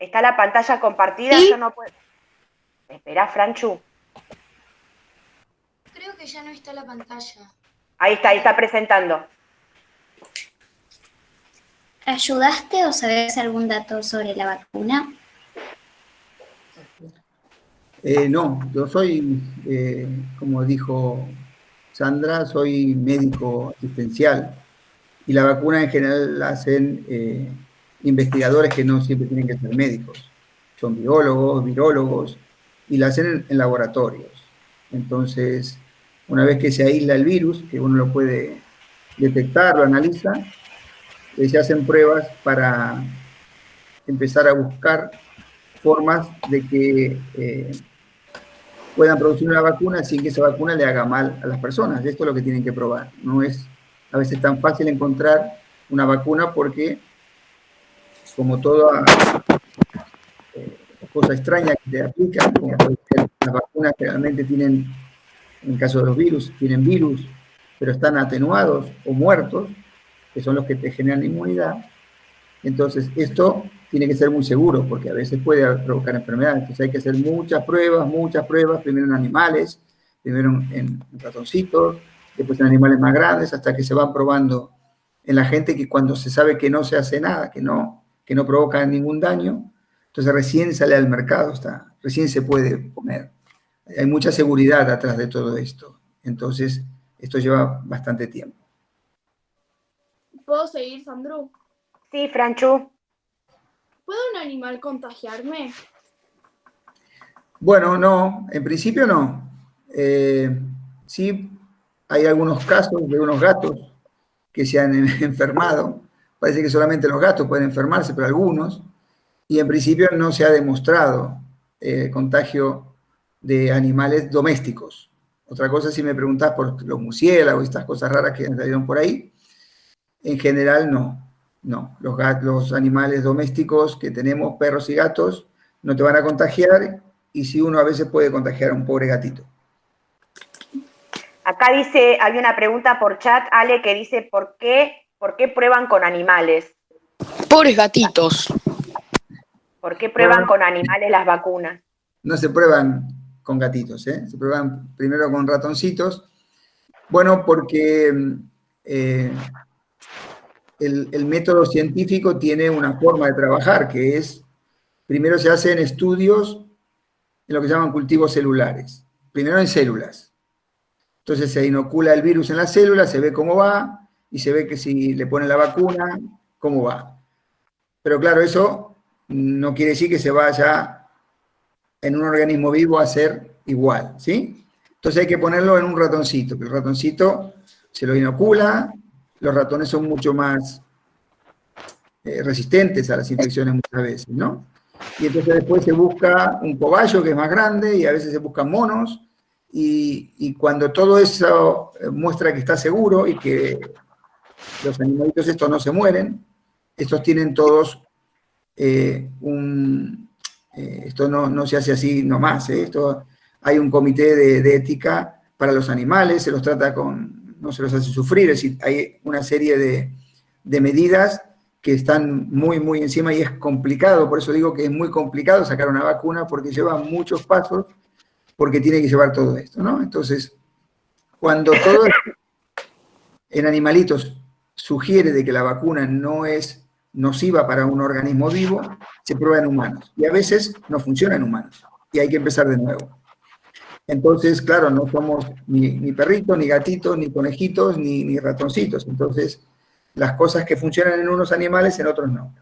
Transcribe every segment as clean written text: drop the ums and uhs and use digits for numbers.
¿Está la pantalla compartida? ¿Sí? Yo no puedo. Esperá, Franchu. Creo que ya no está la pantalla. Ahí está presentando. ¿Ayudaste o sabes algún dato sobre la vacuna? No, yo soy, como dijo Sandra, soy médico asistencial y la vacuna en general la hacen investigadores que no siempre tienen que ser médicos. Son biólogos, virólogos y la hacen en laboratorios. Entonces, una vez que se aísla el virus, que uno lo puede detectar, lo analiza, se hacen pruebas para empezar a buscar formas de que puedan producir una vacuna sin que esa vacuna le haga mal a las personas. Esto es lo que tienen que probar. No es a veces tan fácil encontrar una vacuna porque, como toda cosa extraña que te aplican, como las vacunas realmente tienen, en el caso de los virus, tienen virus, pero están atenuados o muertos, que son los que te generan inmunidad. Entonces, esto tiene que ser muy seguro, porque a veces puede provocar enfermedades. Entonces hay que hacer muchas pruebas, primero en animales, primero en ratoncitos, después en animales más grandes, hasta que se van probando en la gente, que cuando se sabe que no se hace nada, que no provoca ningún daño, entonces recién sale al mercado, recién se puede poner. Hay mucha seguridad atrás de todo esto. Entonces, esto lleva bastante tiempo. ¿Puedo seguir, Sandro? Sí, Franchu. ¿Puede un animal contagiarme? Bueno, no, en principio no. Sí, hay algunos casos de unos gatos que se han enfermado. Parece que solamente los gatos pueden enfermarse, pero algunos. Y en principio no se ha demostrado contagio de animales domésticos. Otra cosa, si me preguntás por los murciélagos y estas cosas raras que salieron por ahí, en general no. No, los animales domésticos que tenemos, perros y gatos, no te van a contagiar, y si uno a veces puede contagiar a un pobre gatito. Acá dice, hay una pregunta por chat, Ale, que dice, ¿por qué prueban con animales? Pobres gatitos. ¿Por qué prueban con animales las vacunas? No se prueban con gatitos, se prueban primero con ratoncitos. Bueno, porque el método científico tiene una forma de trabajar, que es, primero se hacen estudios en lo que se llaman cultivos celulares, primero en células. Entonces se inocula el virus en las células, se ve cómo va, y se ve que si le ponen la vacuna, cómo va. Pero claro, eso no quiere decir que se vaya en un organismo vivo a hacer igual, ¿sí? Entonces hay que ponerlo en un ratoncito, que el ratoncito se lo inocula. Los ratones son mucho más resistentes a las infecciones muchas veces, ¿no? Y entonces después se busca un cobayo que es más grande, y a veces se buscan monos, y cuando todo eso muestra que está seguro y que los animalitos estos no se mueren, estos tienen todos esto no se hace así nomás, esto hay un comité de ética para los animales, se los trata no se los hace sufrir, es decir, hay una serie de medidas que están muy, muy encima, y es complicado. Por eso digo que es muy complicado sacar una vacuna, porque lleva muchos pasos, porque tiene que llevar todo esto, ¿no? Entonces, cuando todo en animalitos sugiere de que la vacuna no es nociva para un organismo vivo, se prueba en humanos. Y a veces no funciona en humanos, y hay que empezar de nuevo. Entonces, claro, no somos ni perritos, ni gatitos, ni conejitos, ni ratoncitos. Entonces, las cosas que funcionan en unos animales, en otros no.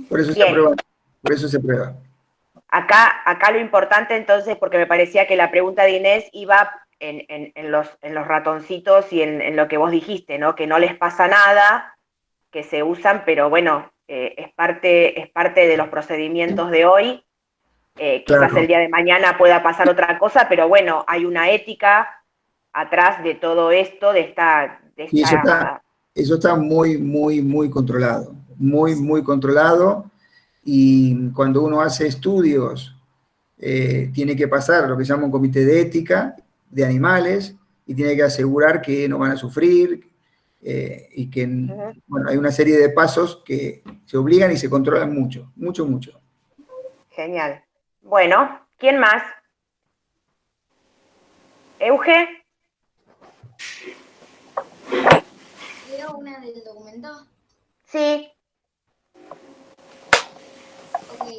Por eso se prueba. Por eso se prueba. Acá lo importante entonces, porque me parecía que la pregunta de Inés iba en los ratoncitos y en lo que vos dijiste, ¿no? Que no les pasa nada, que se usan, pero bueno, es parte de los procedimientos de hoy. Quizás Claro. el día de mañana pueda pasar otra cosa, pero bueno, hay una ética atrás de todo esto, Y eso está muy, muy, muy controlado. Muy, muy controlado. Y cuando uno hace estudios, tiene que pasar lo que se llama un comité de ética de animales, y tiene que asegurar que no van a sufrir, y que, bueno, hay una serie de pasos que se obligan y se controlan mucho, mucho, mucho. Genial. Bueno, ¿quién más? ¿Euge? ¿Leo una del documento? Sí. Ok.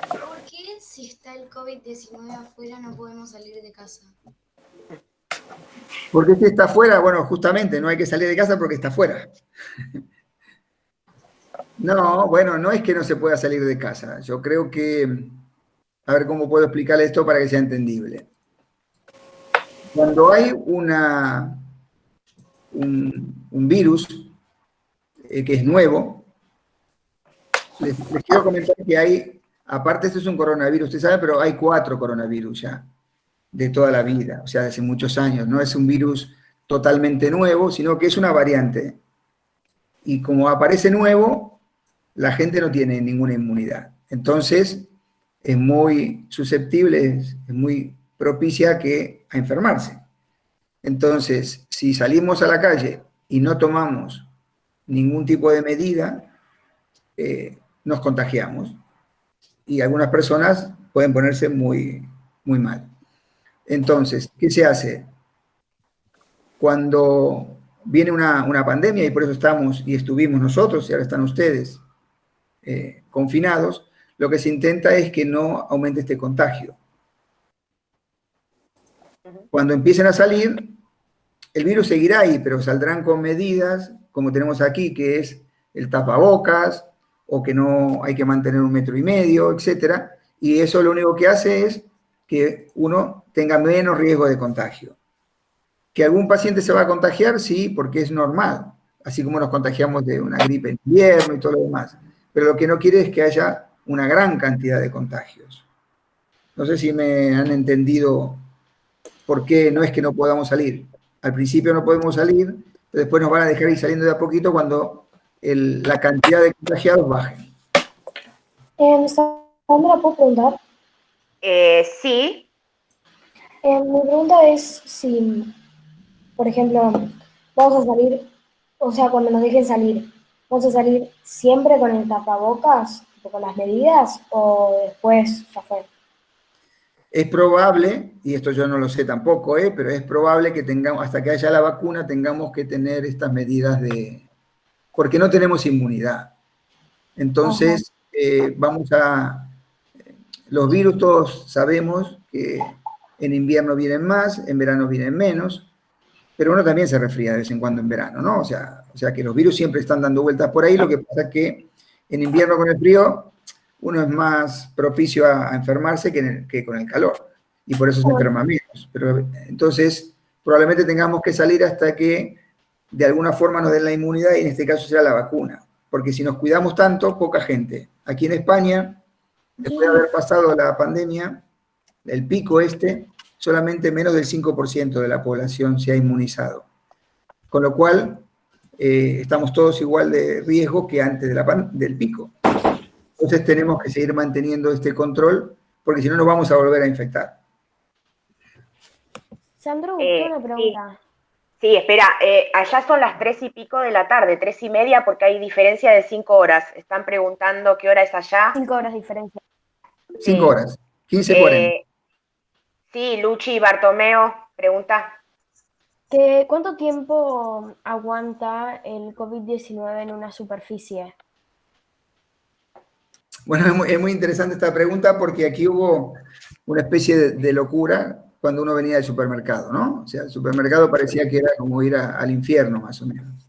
¿Por qué si está el COVID-19 afuera no podemos salir de casa? ¿Por qué está afuera? Bueno, justamente, no hay que salir de casa porque está afuera. No, bueno, no es que no se pueda salir de casa. Yo creo que, a ver cómo puedo explicarle esto para que sea entendible. Cuando hay un virus que es nuevo, les quiero comentar que hay, aparte esto es un coronavirus, usted sabe, pero hay 4 coronavirus ya, de toda la vida, o sea, de hace muchos años. No es un virus totalmente nuevo, sino que es una variante. Y como aparece nuevo, la gente no tiene ninguna inmunidad. Entonces, es muy susceptible, es muy propicia a enfermarse. Entonces, si salimos a la calle y no tomamos ningún tipo de medida, nos contagiamos. Y algunas personas pueden ponerse muy, muy mal. Entonces, ¿qué se hace? Cuando viene una pandemia, y por eso estamos y estuvimos nosotros, y ahora están ustedes confinados, lo que se intenta es que no aumente este contagio. Cuando empiecen a salir, el virus seguirá ahí, pero saldrán con medidas, como tenemos aquí, que es el tapabocas, o que no hay que mantener 1,5 metros, etcétera, y eso lo único que hace es que uno tenga menos riesgo de contagio. ¿Que algún paciente se va a contagiar? Sí, porque es normal, así como nos contagiamos de una gripe en invierno y todo lo demás. Pero lo que no quiere es que haya una gran cantidad de contagios. No sé si me han entendido por qué no es que no podamos salir. Al principio no podemos salir, pero después nos van a dejar ir saliendo de a poquito cuando la cantidad de contagiados baje. Sandra, ¿puedo preguntar? Sí. Mi pregunta es si, por ejemplo, vamos a salir, o sea, cuando nos dejen salir, ¿vamos a salir siempre con el tapabocas, tipo, con las medidas, o después ya fue? Es probable, y esto yo no lo sé tampoco, pero es probable que tengamos, hasta que haya la vacuna, tengamos que tener estas medidas porque no tenemos inmunidad. Entonces, los virus todos sabemos que en invierno vienen más, en verano vienen menos, pero uno también se resfría de vez en cuando en verano, ¿no? O sea que los virus siempre están dando vueltas por ahí, lo que pasa es que en invierno con el frío uno es más propicio a enfermarse que con el calor, y por eso se enferma menos. Pero entonces, probablemente tengamos que salir hasta que de alguna forma nos den la inmunidad, y en este caso será la vacuna, porque si nos cuidamos tanto, poca gente. Aquí en España, después de haber pasado la pandemia, el pico solamente menos del 5% de la población se ha inmunizado. Con lo cual, estamos todos igual de riesgo que antes del pico. Entonces tenemos que seguir manteniendo este control, porque si no nos vamos a volver a infectar. Sandra, tengo una pregunta. Sí, espera, allá son las 3 y pico de la tarde, 3:30, porque hay diferencia de 5 horas. Están preguntando qué hora es allá. 5 horas de diferencia. 5 horas, 15:40. Sí, Luchi Bartomeo pregunta. ¿Cuánto tiempo aguanta el COVID-19 en una superficie? Bueno, es muy interesante esta pregunta, porque aquí hubo una especie de locura cuando uno venía del supermercado, ¿no? O sea, el supermercado parecía que era como ir al infierno, más o menos.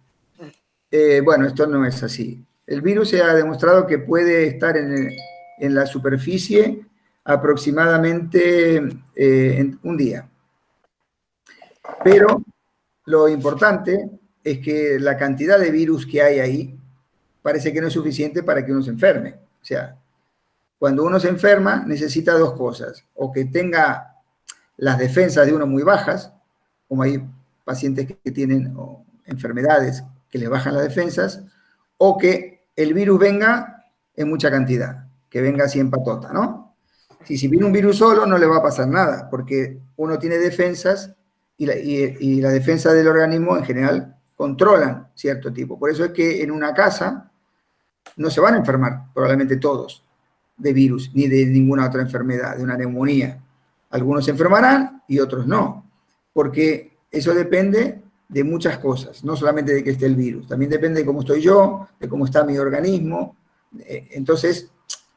Bueno, esto no es así. El virus se ha demostrado que puede estar en la superficie aproximadamente en un día. Pero lo importante es que la cantidad de virus que hay ahí parece que no es suficiente para que uno se enferme. O sea, cuando uno se enferma necesita 2 cosas: o que tenga las defensas de uno muy bajas, como hay pacientes que tienen enfermedades que les bajan las defensas, o que el virus venga en mucha cantidad, que venga así en patota, ¿no? Si viene un virus solo no le va a pasar nada, porque uno tiene defensas, y la defensa del organismo en general controlan cierto tipo. Por eso es que en una casa no se van a enfermar probablemente todos, de virus, ni de ninguna otra enfermedad, de una neumonía. Algunos se enfermarán y otros no, porque eso depende de muchas cosas, no solamente de que esté el virus, también depende de cómo estoy yo, de cómo está mi organismo. Entonces,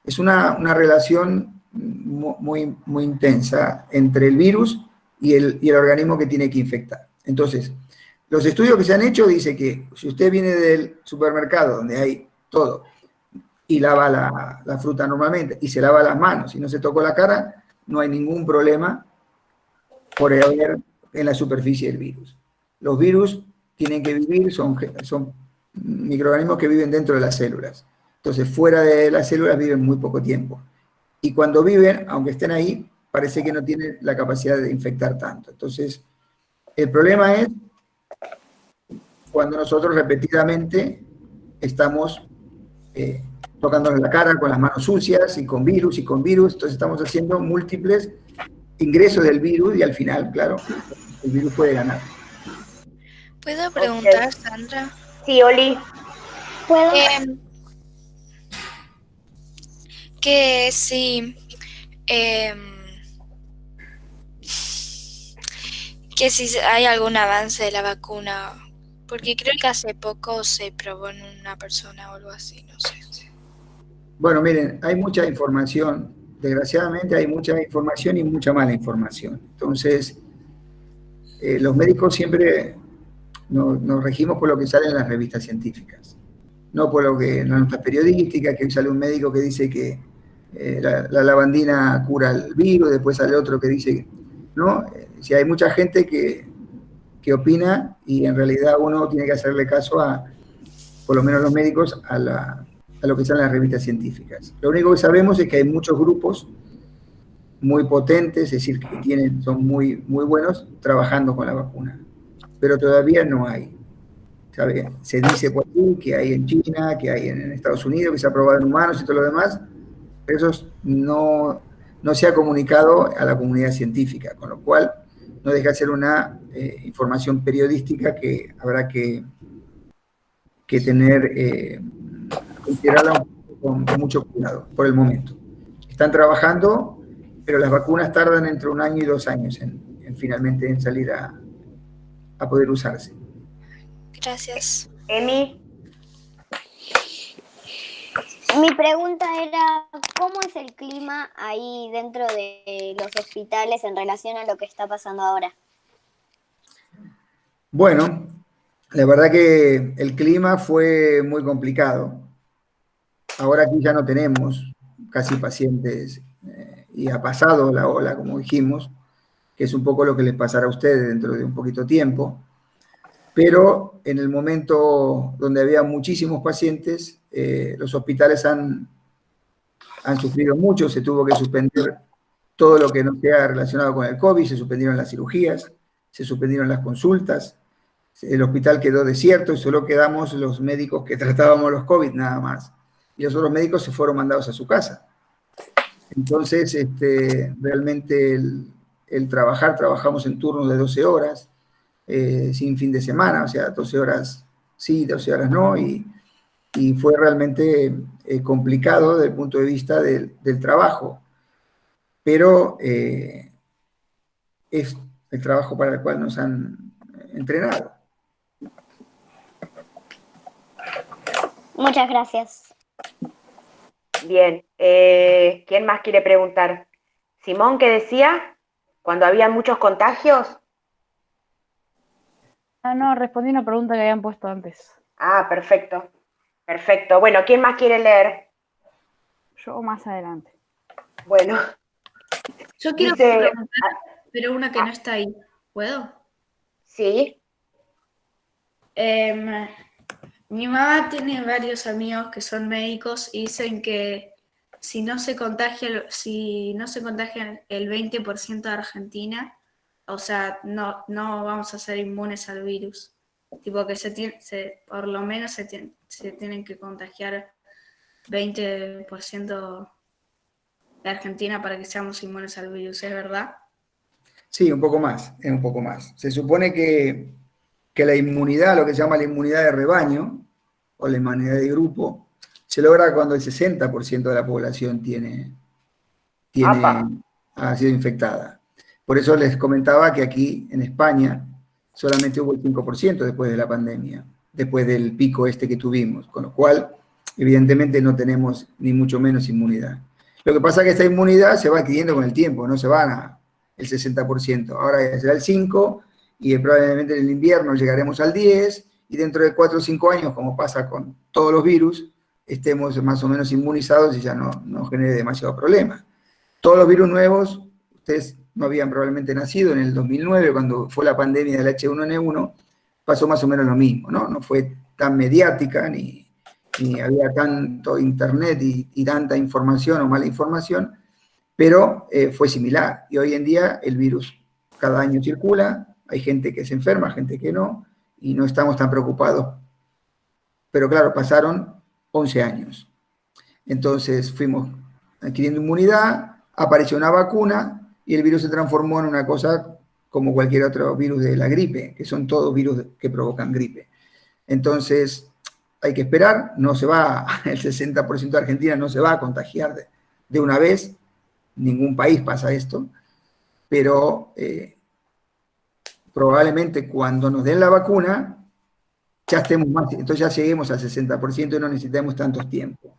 es una relación muy, muy intensa entre el virus y el organismo que tiene que infectar. Entonces, los estudios que se han hecho dicen que si usted viene del supermercado, donde hay todo, y lava la fruta normalmente, y se lava las manos, y no se tocó la cara, no hay ningún problema por haber en la superficie del virus. Los virus tienen que vivir, son microorganismos que viven dentro de las células. Entonces, fuera de las células viven muy poco tiempo. Y cuando viven, aunque estén ahí, parece que no tienen la capacidad de infectar tanto. Entonces, el problema es cuando nosotros repetidamente estamos tocándonos la cara con las manos sucias y con virus, entonces estamos haciendo múltiples ingresos del virus y al final, claro, el virus puede ganar. ¿Puedo preguntar, Sandra? Sí, Oli. ¿Puedo? Que si hay algún avance de la vacuna, porque creo que hace poco se probó en una persona o algo así, no sé. Bueno, miren, hay mucha información, desgraciadamente hay mucha información y mucha mala información. Entonces, los médicos siempre nos regimos por lo que sale en las revistas científicas, no por lo que en las notas periodísticas, que sale un médico que dice que la lavandina cura el virus, después sale otro que dice, ¿no? Si hay mucha gente que opina y en realidad uno tiene que hacerle caso por lo menos los médicos, a lo que sale en las revistas científicas. Lo único que sabemos es que hay muchos grupos muy potentes, es decir, que son muy, muy buenos trabajando con la vacuna, pero todavía no hay. ¿Sabe? Se dice por aquí que hay en China, que hay en Estados Unidos, que se ha probado en humanos y todo lo demás, pero eso no se ha comunicado a la comunidad científica, con lo cual no deja de ser una información periodística que habrá que tener, considerarla con mucho cuidado por el momento. Están trabajando, pero las vacunas tardan entre 1 año y 2 años finalmente en salir a poder usarse. Gracias. Emi. Mi pregunta era, ¿cómo es el clima ahí dentro de los hospitales en relación a lo que está pasando ahora? Bueno, la verdad que el clima fue muy complicado. Ahora aquí ya no tenemos casi pacientes y ha pasado la ola, como dijimos, que es un poco lo que les pasará a ustedes dentro de un poquito tiempo. Pero en el momento donde había muchísimos pacientes, los hospitales han sufrido mucho, se tuvo que suspender todo lo que no sea relacionado con el COVID, se suspendieron las cirugías, se suspendieron las consultas, el hospital quedó desierto y solo quedamos los médicos que tratábamos los COVID nada más. Y los otros médicos se fueron mandados a su casa. Entonces, realmente trabajamos en turnos de 12 horas, sin fin de semana, o sea, 12 horas sí, 12 horas no, y fue realmente complicado desde el punto de vista del trabajo, pero es el trabajo para el cual nos han entrenado. Muchas gracias. Bien, ¿quién más quiere preguntar? Simón, ¿qué decía? ¿Cuando había muchos contagios? No, respondí una pregunta que habían puesto antes. Ah, perfecto. Perfecto. Bueno, ¿quién más quiere leer? Yo más adelante. Bueno. Yo quiero preguntar, pero una que no está ahí. ¿Puedo? Sí. Mi mamá tiene varios amigos que son médicos y dicen que si no se contagian el 20% de Argentina, o sea, no vamos a ser inmunes al virus. Tipo que por lo menos se tienen que contagiar 20% de Argentina para que seamos inmunes al virus, ¿es verdad? Sí, un poco más, es un poco más. Se supone que la inmunidad, lo que se llama la inmunidad de rebaño, o la inmunidad de grupo, Se logra cuando el 60% de la población Apa. ha sido infectada. Por eso les comentaba que aquí en España solamente hubo el 5% después de la pandemia, después del pico este que tuvimos, con lo cual evidentemente no tenemos ni mucho menos inmunidad. Lo que pasa es que esta inmunidad se va adquiriendo con el tiempo, no se va el 60%, ahora será el 5% y probablemente en el invierno llegaremos al 10%, y dentro de 4 o 5 años, como pasa con todos los virus, estemos más o menos inmunizados y ya no genere demasiado problema. Todos los virus nuevos, ustedes no habían probablemente nacido en el 2009, cuando fue la pandemia del H1N1, pasó más o menos lo mismo, ¿no? No fue tan mediática, ni había tanto internet y tanta información o mala información, pero fue similar. Y hoy en día el virus cada año circula, hay gente que se enferma, gente que no, y no estamos tan preocupados. Pero claro, pasaron 11 años. Entonces fuimos adquiriendo inmunidad, apareció una vacuna y el virus se transformó en una cosa como cualquier otro virus de la gripe, que son todos virus que provocan gripe. Entonces hay que esperar, no se va, el 60% de Argentina no se va a contagiar de una vez, ningún país pasa esto, pero probablemente cuando nos den la vacuna ya estemos más, entonces ya lleguemos al 60% y no necesitamos tantos tiempos.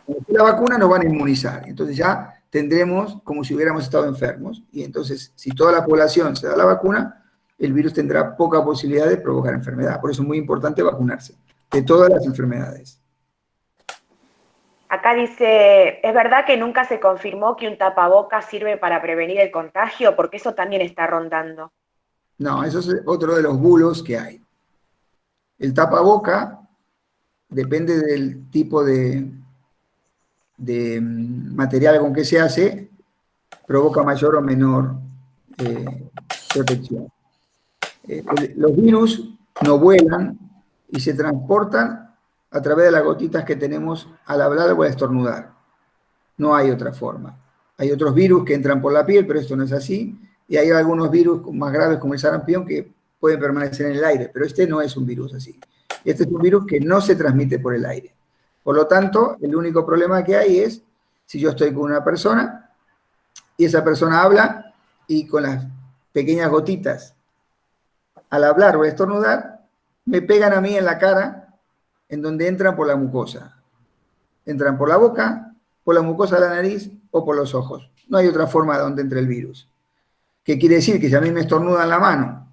Con la vacuna nos van a inmunizar, entonces ya tendremos como si hubiéramos estado enfermos, y entonces si toda la población se da la vacuna, el virus tendrá poca posibilidad de provocar enfermedad. Por eso es muy importante vacunarse de todas las enfermedades. Acá dice, ¿es verdad que nunca se confirmó que un tapabocas sirve para prevenir el contagio? Porque eso también está rondando. No, eso es otro de los bulos que hay. El tapaboca depende del tipo de material con que se hace, provoca mayor o menor protección. Los virus no vuelan y se transportan a través de las gotitas que tenemos al hablar o al estornudar. No hay otra forma. Hay otros virus que entran por la piel, pero esto no es así, y hay algunos virus más graves como el sarampión que pueden permanecer en el aire, pero este no es un virus así. Este es un virus que no se transmite por el aire. Por lo tanto, el único problema que hay es si yo estoy con una persona y esa persona habla y con las pequeñas gotitas al hablar o estornudar me pegan a mí en la cara, en donde entran por la mucosa. Entran por la boca, por la mucosa de la nariz o por los ojos. No hay otra forma de donde entre el virus. ¿Qué quiere decir? Que si a mí me estornudan la mano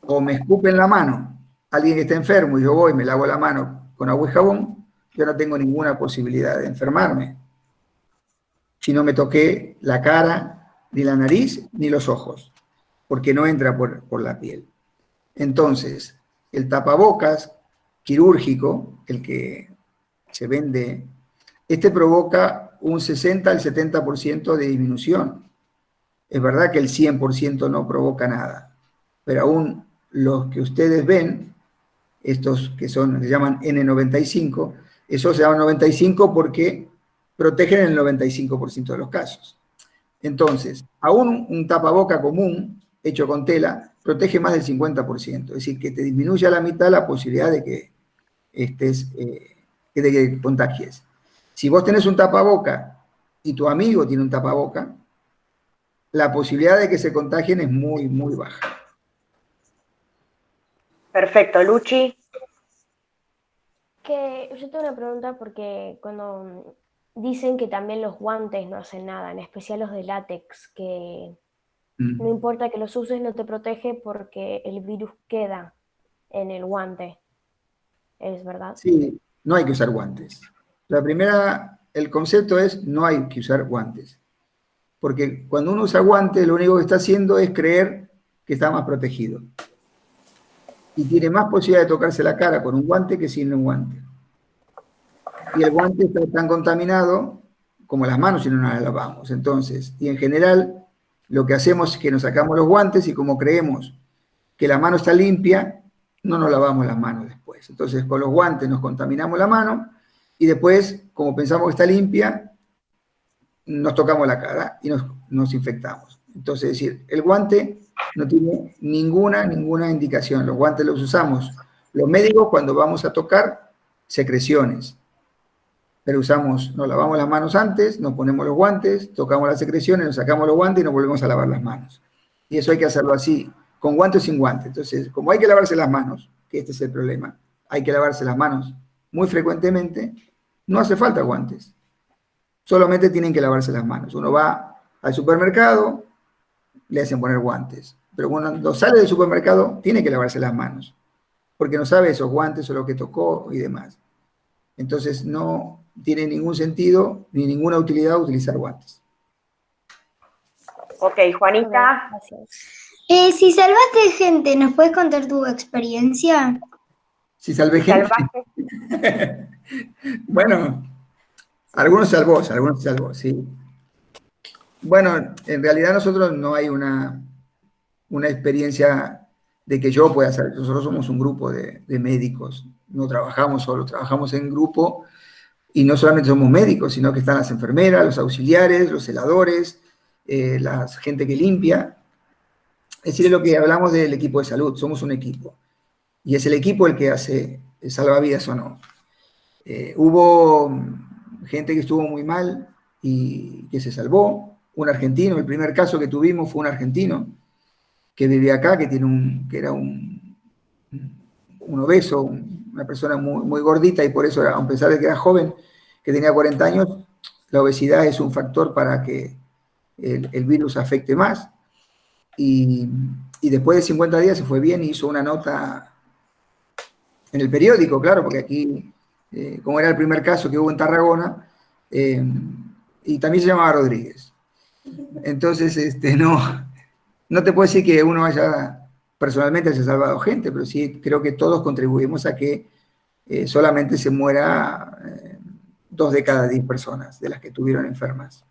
o me escupen la mano alguien que está enfermo y yo voy y me lavo la mano con agua y jabón, yo no tengo ninguna posibilidad de enfermarme si no me toqué la cara, ni la nariz, ni los ojos, porque no entra por la piel. Entonces, el tapabocas quirúrgico, el que se vende, este provoca un 60 al 70% de disminución. Es verdad que el 100% no provoca nada, pero aún los que ustedes ven, estos que se llaman N95, esos se llaman 95 porque protegen el 95% de los casos. Entonces, aún un tapaboca común, hecho con tela, protege más del 50%, es decir, que te disminuye a la mitad la posibilidad de que te contagies. Si vos tenés un tapaboca y tu amigo tiene un tapaboca, la posibilidad de que se contagien es muy, muy baja. Perfecto, Luchi. Que yo tengo una pregunta porque cuando dicen que también los guantes no hacen nada, en especial los de látex, que no importa que los uses, no te protege porque el virus queda en el guante. ¿Es verdad? Sí, no hay que usar guantes. El concepto es no hay que usar guantes. Porque cuando uno usa guantes, lo único que está haciendo es creer que está más protegido. Y tiene más posibilidad de tocarse la cara con un guante que sin un guante. Y el guante está tan contaminado como las manos si no nos las lavamos. Entonces, y en general, lo que hacemos es que nos sacamos los guantes y como creemos que la mano está limpia, no nos lavamos las manos después. Entonces, con los guantes nos contaminamos la mano y después, como pensamos que está limpia, nos tocamos la cara y nos infectamos. Entonces, es decir, el guante no tiene ninguna indicación. Los guantes los usamos los médicos cuando vamos a tocar secreciones. pero nos lavamos las manos antes, nos ponemos los guantes, tocamos las secreciones, nos sacamos los guantes y nos volvemos a lavar las manos. Y eso hay que hacerlo así, con guante o sin guante. Entonces, como hay que lavarse las manos, que este es el problema, hay que lavarse las manos muy frecuentemente, no hace falta guantes. Solamente tienen que lavarse las manos. Uno va al supermercado, le hacen poner guantes. Pero cuando sale del supermercado, tiene que lavarse las manos, porque no sabe esos guantes o lo que tocó y demás. Entonces, no tiene ningún sentido ni ninguna utilidad utilizar guantes. Ok, Juanita. Si salvaste gente, ¿nos puedes contar tu experiencia? Si salvé gente. Bueno, algunos salvó, sí. Bueno, en realidad nosotros no hay una experiencia de que yo pueda hacer. Nosotros somos un grupo de médicos, no trabajamos solo, trabajamos en grupo y no solamente somos médicos, sino que están las enfermeras, los auxiliares, los celadores, la gente que limpia. Es decir, es lo que hablamos del equipo de salud, somos un equipo. Y es el equipo el que hace salvavidas o no. Hubo gente que estuvo muy mal y que se salvó. Un argentino, el primer caso que tuvimos fue un argentino que vivía acá, que era un obeso, una persona muy, muy gordita, y por eso, a pesar de que era joven, que tenía 40 años, la obesidad es un factor para que el virus afecte más. Y después de 50 días se fue bien y hizo una nota en el periódico, claro, porque aquí, como era el primer caso que hubo en Tarragona, y también se llamaba Rodríguez. Entonces, no te puedo decir que uno personalmente haya salvado gente, pero sí creo que todos contribuimos a que solamente se muera 2 de cada 10 personas de las que estuvieron enfermas.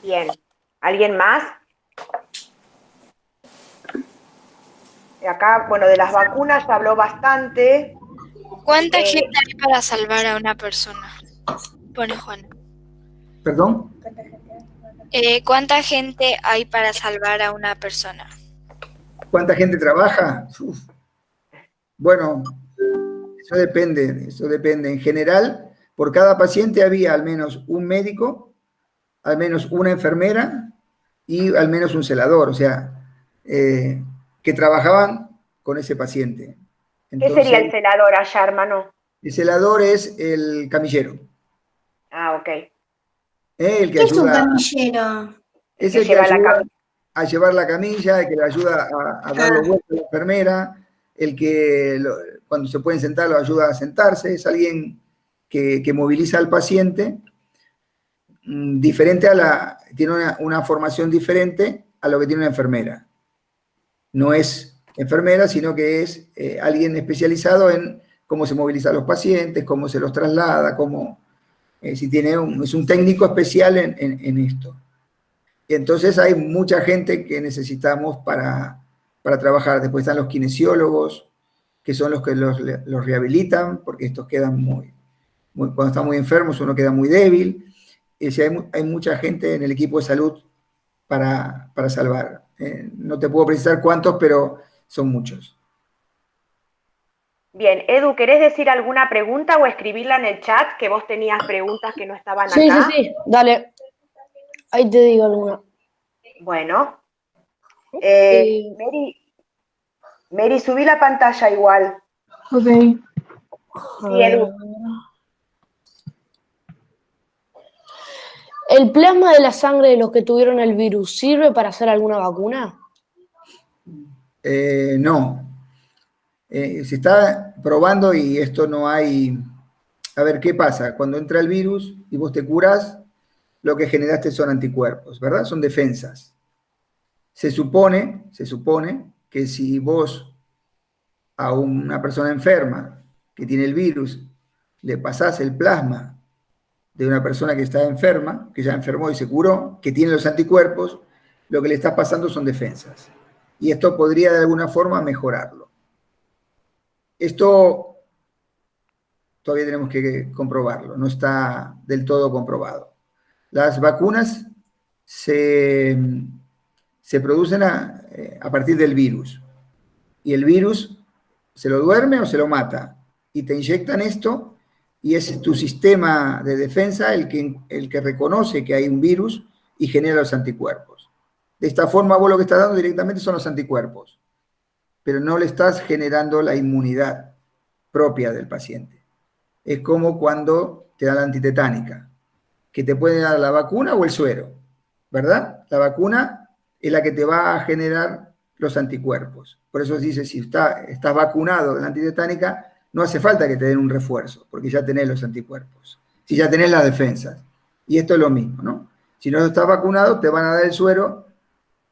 Bien. ¿Alguien más? Acá, bueno, de las vacunas se habló bastante. ¿Cuánta gente hay para salvar a una persona? Pone Juan. ¿Perdón? ¿Cuánta gente hay para salvar a una persona? ¿Cuánta gente trabaja? Uf. Bueno, eso depende. En general, por cada paciente había al menos un médico, al menos una enfermera y al menos un celador, o sea, que trabajaban con ese paciente. Entonces, ¿qué sería el celador allá, hermano? El celador es el camillero. Ah, ok. El que ¿Qué es un ayuda, camillero? es el que ayuda a llevar la camilla, el que le ayuda a dar los vueltos a la enfermera, el que cuando se pueden sentar lo ayuda a sentarse, es alguien que moviliza al paciente, diferente tiene una formación diferente a lo que tiene una enfermera. No es enfermera, sino que es alguien especializado en cómo se moviliza a los pacientes, cómo se los traslada, es un técnico especial en esto. Entonces hay mucha gente que necesitamos para trabajar. Después están los kinesiólogos, que son los que los rehabilitan, porque estos quedan cuando están muy enfermos uno queda muy débil. Hay mucha gente en el equipo de salud para salvar. No te puedo precisar cuántos, pero son muchos. Bien, Edu, ¿querés decir alguna pregunta o escribirla en el chat? Que vos tenías preguntas que no estaban Sí, acá. sí, dale. Ahí te digo alguna. Bueno. Mary, subí la pantalla igual. Ok. Sí, Edu. ¿El plasma de la sangre de los que tuvieron el virus sirve para hacer alguna vacuna? No. Se está probando y esto no hay... A ver, ¿qué pasa? Cuando entra el virus y vos te curás, lo que generaste son anticuerpos, ¿verdad? Son defensas. Se supone que si vos a una persona enferma que tiene el virus le pasás el plasma de una persona que está enferma, que ya enfermó y se curó, que tiene los anticuerpos, lo que le estás pasando son defensas. Y esto podría de alguna forma mejorarlo. Esto todavía tenemos que comprobarlo, no está del todo comprobado. Las vacunas se producen a partir del virus. Y el virus se lo duerme o se lo mata. y te inyectan esto, y es tu sistema de defensa el que reconoce que hay un virus y genera los anticuerpos. De esta forma, vos lo que estás dando directamente son los anticuerpos, pero no le estás generando la inmunidad propia del paciente. Es como cuando te dan la antitetánica, que te puede dar la vacuna o el suero, ¿verdad? La vacuna es la que te va a generar los anticuerpos. Por eso se dice, si estás vacunado de la antitetánica, no hace falta que te den un refuerzo, porque ya tenés los anticuerpos, si ya tenés las defensas. Y esto es lo mismo, ¿no? Si no estás vacunado, te van a dar el suero,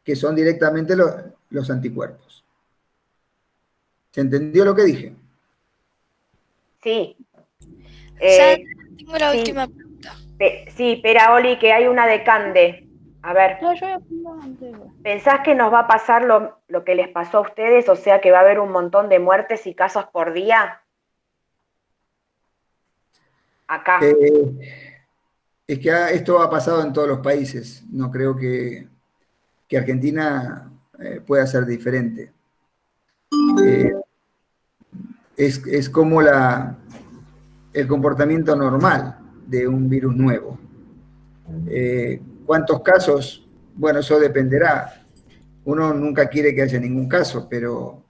que son directamente los anticuerpos. ¿Se entendió lo que dije? Sí. Tengo la última pregunta. Sí, espera, Oli, que hay una de Cande. A ver. No, yo voy a apuntar antes. ¿Pensás que nos va a pasar lo que les pasó a ustedes? O sea, que va a haber un montón de muertes y casos por día. Acá. Es que esto ha pasado en todos los países. No creo que Argentina pueda ser diferente. Es como el comportamiento normal de un virus nuevo. ¿Cuántos casos? Bueno, eso dependerá. Uno nunca quiere que haya ningún caso, pero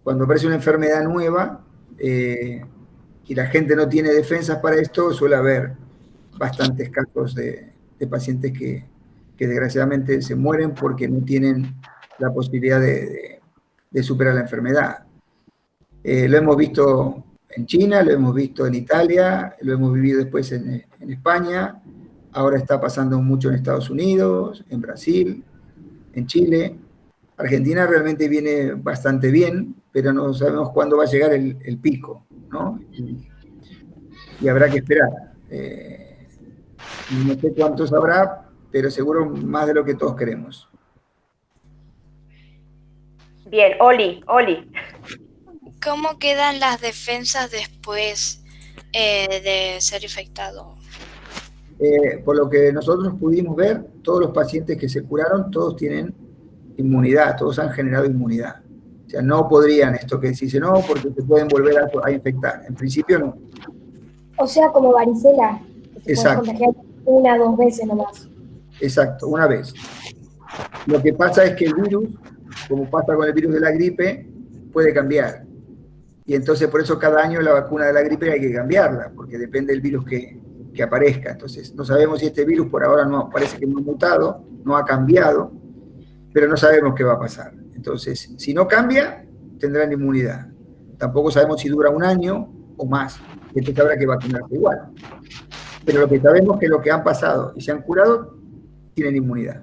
cuando aparece una enfermedad nueva y la gente no tiene defensas para esto, suele haber bastantes casos de pacientes que desgraciadamente se mueren porque no tienen la posibilidad de superar la enfermedad. Lo hemos visto en China, lo hemos visto en Italia, lo hemos vivido después en España, ahora está pasando mucho en Estados Unidos, en Brasil, en Chile. Argentina realmente viene bastante bien, pero no sabemos cuándo va a llegar el pico, ¿no? Y habrá que esperar. No sé cuántos habrá, pero seguro más de lo que todos queremos. Bien, Oli. ¿Cómo quedan las defensas después de ser infectado? Por lo que nosotros pudimos ver, todos los pacientes que se curaron, todos tienen inmunidad, todos han generado inmunidad. O sea, no podrían esto que decirse, no, porque se pueden volver a infectar. En principio no. O sea, como varicela, que se puede contagiar 1 o 2 veces nomás. Exacto, una vez. Lo que pasa es que el virus, como pasa con el virus de la gripe, puede cambiar. Y entonces por eso cada año la vacuna de la gripe hay que cambiarla, porque depende del virus que aparezca. Entonces no sabemos si este virus por ahora no parece que no ha mutado, no ha cambiado, pero no sabemos qué va a pasar. Entonces, si no cambia, tendrán inmunidad. Tampoco sabemos si dura 1 año o más. Y entonces habrá que vacunarse igual. Pero lo que sabemos es que los que han pasado y se han curado tienen inmunidad.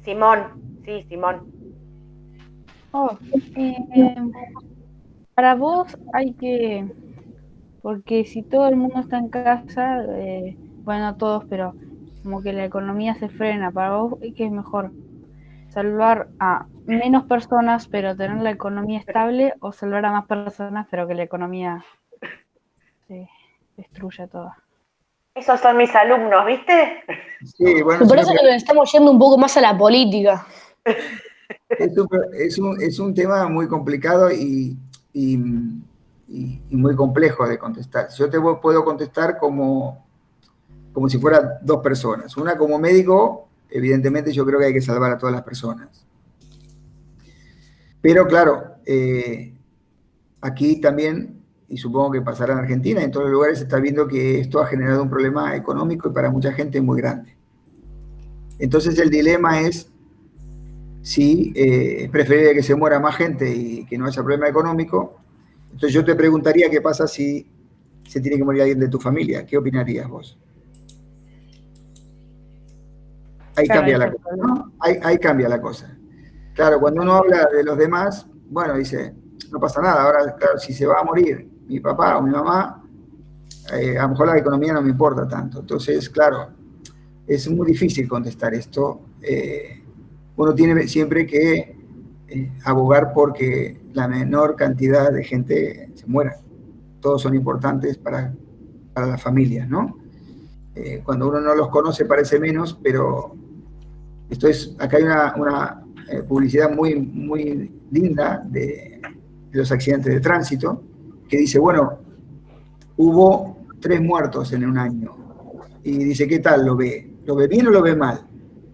Simón. Para vos hay que, porque si todo el mundo está en casa, bueno, no todos, pero como que la economía se frena, para vos, ¿qué es mejor? ¿Salvar a menos personas pero tener la economía estable, o salvar a más personas pero que la economía se destruya toda? Esos son mis alumnos, ¿viste? Sí, bueno, Me parece que nos estamos yendo un poco más a la política. Es un tema muy complicado y muy complejo de contestar. Yo te puedo contestar como si fueran 2 personas. Una como médico, evidentemente yo creo que hay que salvar a todas las personas. Pero claro, aquí también, y supongo que pasará en Argentina, en todos los lugares se está viendo que esto ha generado un problema económico y para mucha gente muy grande. Entonces el dilema es si es preferible que se muera más gente y que no haya problema económico. Entonces yo te preguntaría qué pasa si se tiene que morir alguien de tu familia. ¿Qué opinarías vos? Ahí cambia la cosa, ¿no? Ahí cambia la cosa. Claro, cuando uno habla de los demás, bueno, dice, no pasa nada. Ahora, claro, si se va a morir mi papá o mi mamá, a lo mejor la economía no me importa tanto. Entonces, claro, es muy difícil contestar esto. Uno tiene siempre que abogar porque la menor cantidad de gente se muera. Todos son importantes para las familias, ¿no? Cuando uno no los conoce parece menos, pero acá hay una publicidad muy, muy linda de los accidentes de tránsito, que dice, bueno, hubo 3 muertos en un año. Y dice, ¿qué tal lo ve? ¿Lo ve bien o lo ve mal?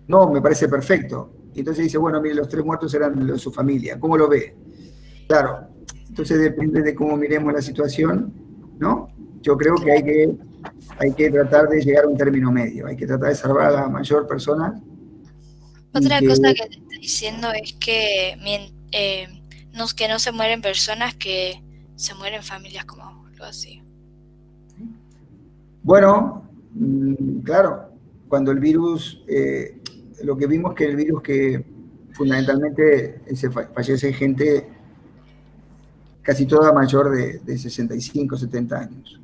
No, me parece perfecto. Y entonces dice, bueno, mire, los 3 muertos eran los de su familia. ¿Cómo lo ve? Claro, entonces depende de cómo miremos la situación, ¿no? Yo creo que hay que tratar de llegar a un término medio. Hay que tratar de salvar a la mayor persona. Otra cosa que te está diciendo es que que no se mueren personas, que se mueren familias, como lo así. Bueno, claro, cuando el virus, lo que vimos que el virus que fundamentalmente fallece gente casi toda mayor de 65, 70 años.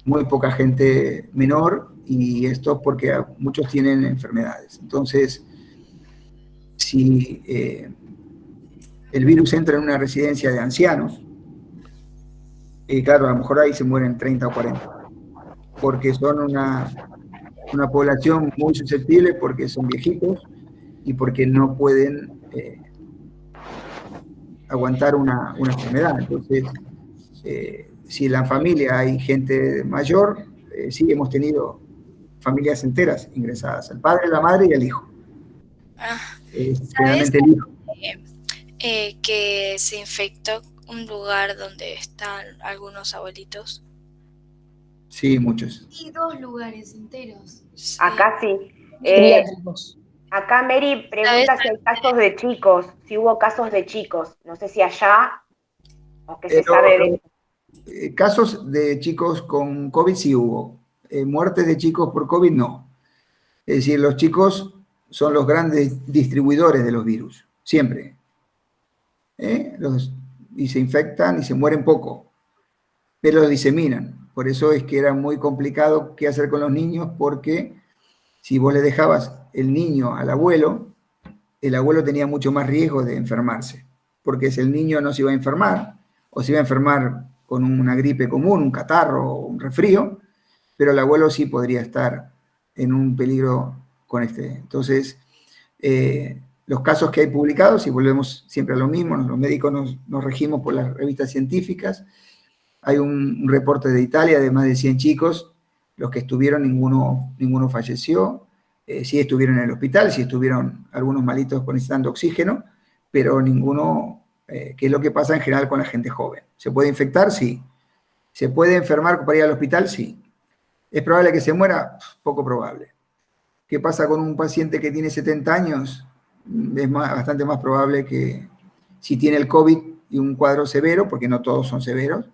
Muy poca gente menor, y esto porque muchos tienen enfermedades. Entonces, si el virus entra en una residencia de ancianos, claro, a lo mejor ahí se mueren 30 o 40, porque son una población muy susceptible, porque son viejitos y porque no pueden aguantar una enfermedad. Entonces, si en la familia hay gente mayor, sí hemos tenido familias enteras ingresadas, el padre, la madre y el hijo. Generalmente el hijo. Que se infectó un lugar donde están algunos abuelitos? Sí, muchos. Y 2 lugares enteros. Sí. Acá sí. Acá Mary pregunta si hay casos de chicos, si hubo casos de chicos. No sé si allá o qué se sabe de eso. Casos de chicos con COVID sí hubo. Muertes de chicos por COVID no. Es decir, los chicos son los grandes distribuidores de los virus, siempre. Y se infectan y se mueren poco, pero los diseminan. Por eso es que era muy complicado qué hacer con los niños, porque si vos le dejabas el niño al abuelo, el abuelo tenía mucho más riesgo de enfermarse, porque si el niño no se iba a enfermar, o se iba a enfermar con una gripe común, un catarro o un resfrío, pero el abuelo sí podría estar en un peligro con este. Entonces, los casos que hay publicados, y volvemos siempre a lo mismo, los médicos nos regimos por las revistas científicas. Hay un reporte de Italia de más de 100 chicos, los que estuvieron, ninguno falleció. Sí estuvieron en el hospital, sí estuvieron algunos malitos necesitando oxígeno, pero ninguno, que es lo que pasa en general con la gente joven. ¿Se puede infectar? Sí. ¿Se puede enfermar para ir al hospital? Sí. ¿Es probable que se muera? Poco probable. ¿Qué pasa con un paciente que tiene 70 años? Es bastante más probable que si tiene el COVID y un cuadro severo, porque no todos son severos,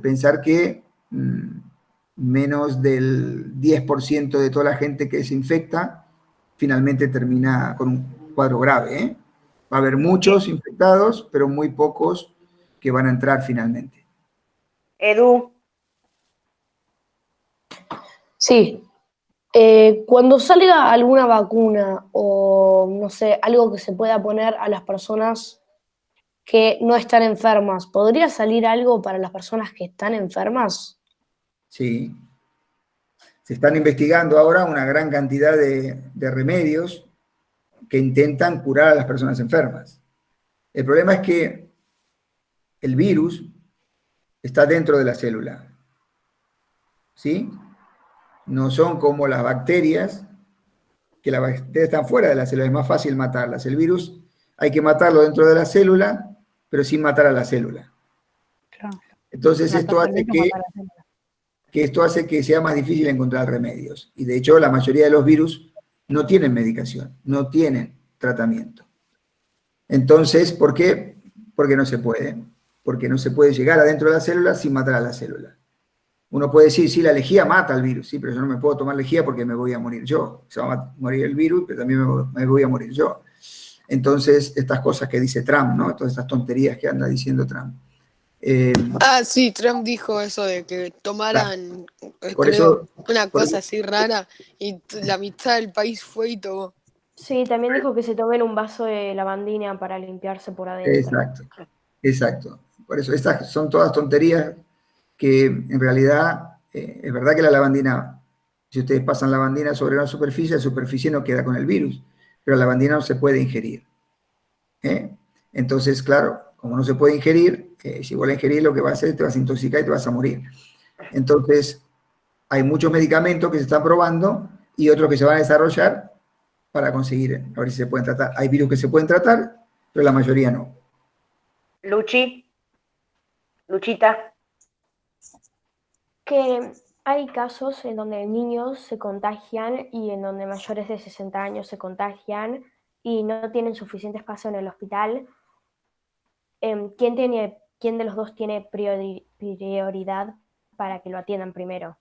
pensar que menos del 10% de toda la gente que se infecta finalmente termina con un cuadro grave. Va a haber muchos infectados, pero muy pocos que van a entrar finalmente. Edu. Sí. Cuando salga alguna vacuna o, no sé, algo que se pueda poner a las personas que no están enfermas, ¿podría salir algo para las personas que están enfermas? Sí. Se están investigando ahora una gran cantidad de remedios que intentan curar a las personas enfermas. El problema es que el virus está dentro de la célula, ¿sí? No son como las bacterias, que las bacterias están fuera de la célula, es más fácil matarlas. El virus hay que matarlo dentro de la célula, pero sin matar a la célula. Claro. Entonces esto hace que sea más difícil encontrar remedios. Y de hecho la mayoría de los virus no tienen medicación, no tienen tratamiento. Entonces, ¿por qué? Porque no se puede. Porque no se puede llegar adentro de la célula sin matar a la célula. Uno puede decir, sí, la lejía mata al virus, sí, pero yo no me puedo tomar lejía porque me voy a morir yo. Se va a morir el virus, pero también me voy a morir yo. Entonces, estas cosas que dice Trump, ¿no? Todas estas tonterías que anda diciendo Trump. Sí, Trump dijo eso de que tomaran, Por creo, eso, una cosa así rara, y la mitad del país fue y tomó. Sí, también dijo que se tomen un vaso de lavandina para limpiarse por adentro. Exacto. Por eso, estas son todas tonterías que en realidad, es verdad que la lavandina, si ustedes pasan lavandina sobre una superficie, la superficie no queda con el virus, pero la lavandina no se puede ingerir. Entonces, claro, como no se puede ingerir, si vos la ingerís lo que va a hacer es te vas a intoxicar y te vas a morir. Entonces, hay muchos medicamentos que se están probando y otros que se van a desarrollar para conseguir, a ver si se pueden tratar. Hay virus que se pueden tratar, pero la mayoría no. Luchita. Que hay casos en donde niños se contagian y en donde mayores de 60 años se contagian y no tienen suficiente espacio en el hospital. ¿Quién de los dos tiene prioridad para que lo atiendan primero?